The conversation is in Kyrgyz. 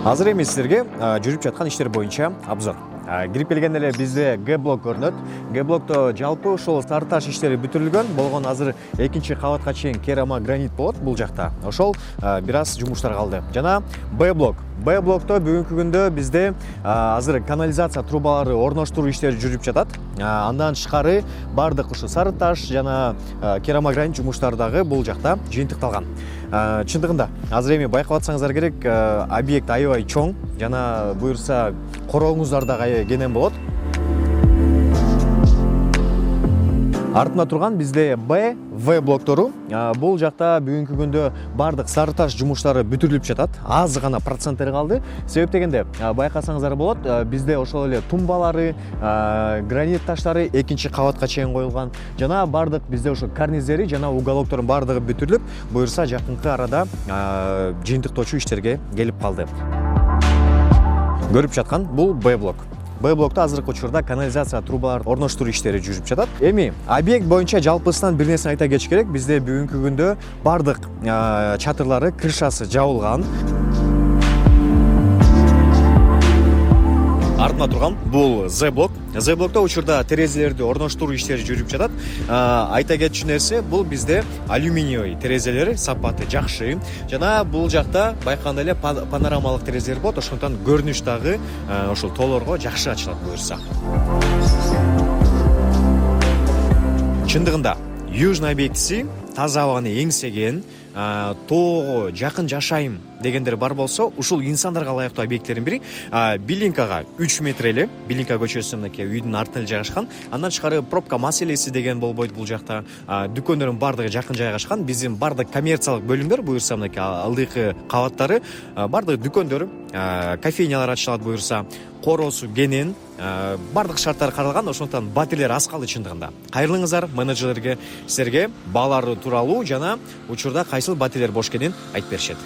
Азыр эми силерге жүрүп жаткан иштер боюнча обзор. Кирип келгенде эле бизде Г блок көрүнөт. Г блокто жалпы ошол сары таш иштери бүтүрүлгөн болгон. Азыр экинчи кабатка чейин керамогранит болот бул жакта. Ошол бир аз жумуштар калды. Жана Б блок. Б блокто бүгүнкү күндө бизде азыр канализация трубалары орноштуруу иштери жүрүп жатат. Андан тышкары бардык ушу сары таш жана керамогранит жумуштары дагы бул жакта жыйынтыкталган. Чындыгында азыр эми байкап атсаңыздар керек, объект аябай чоң жана буюрса корооңуздар дагы кенен болот. Артында турган бизде Б, В блоктору. Бул жакта бүгүнкү күндө бардык сары таш жумуштары бүтүрүлүп жатат. Аз гана проценттери калды. Себеп дегенде байкасаңыздар болот, бизде ошол эле тумбалары, гранит таштары экинчи кабатка чейин коюлган. Жана бардык бизде ошо карниздери жана уголоктордун бардыгы бүтүрүлүп, буюрса жакынкы арада жыйынтыктоочу иштерге келип калды. Көрүп жаткан бул Б блок. Б блокто азыркы учурда канализация трубаларын орноштуруу иштери жүрүп жатат. Эми объект боюнча жалпысынан бир нерсени айта кетиш керек. Бизде бүгүнкү күндө бардык чатырлары, крышасы жабылган. Артында турган бул З блок. З блокто учурда терезелерди орноштуруу иштери жүрүп жатат. Айта кетчү нерсе, бул бизде алюминиевый терезелер, сапаты жакшы. Жана бул жакта байкаганда эле панорамалык терезелер болот. Ошондон көрүнүш дагы ошол тоолорго жакшы ачылат буюрса. Чындыгында южный объектиси таза абаны эңсеген, тоого жакын жашайм дегендер бар болсо, ушул инсандарга ылайыктуу объекттердин бири. Билинкага 3 метр эле, Билинка көчөсү мынакей үйдүн артына жайгашкан. Андан тышкары пробка маселеси деген болбойт бул жакта. Дүкөндөрдүн бардыгы жакын жайгашкан. Биздин бардык коммерциялык бөлүмдөр буюрса мынакей алдыңкы кабаттары, бардык дүкөндөр, кофейнялар ачылат буюрса, короосу кенен, бардык шарттар каралган. Ошондон батирлер аз калды чындыгында. Кайрылыңыздар менеджерлерге, силерге баалары тууралуу жана учурда кайсыл батирлер бош экенин айтып беришет.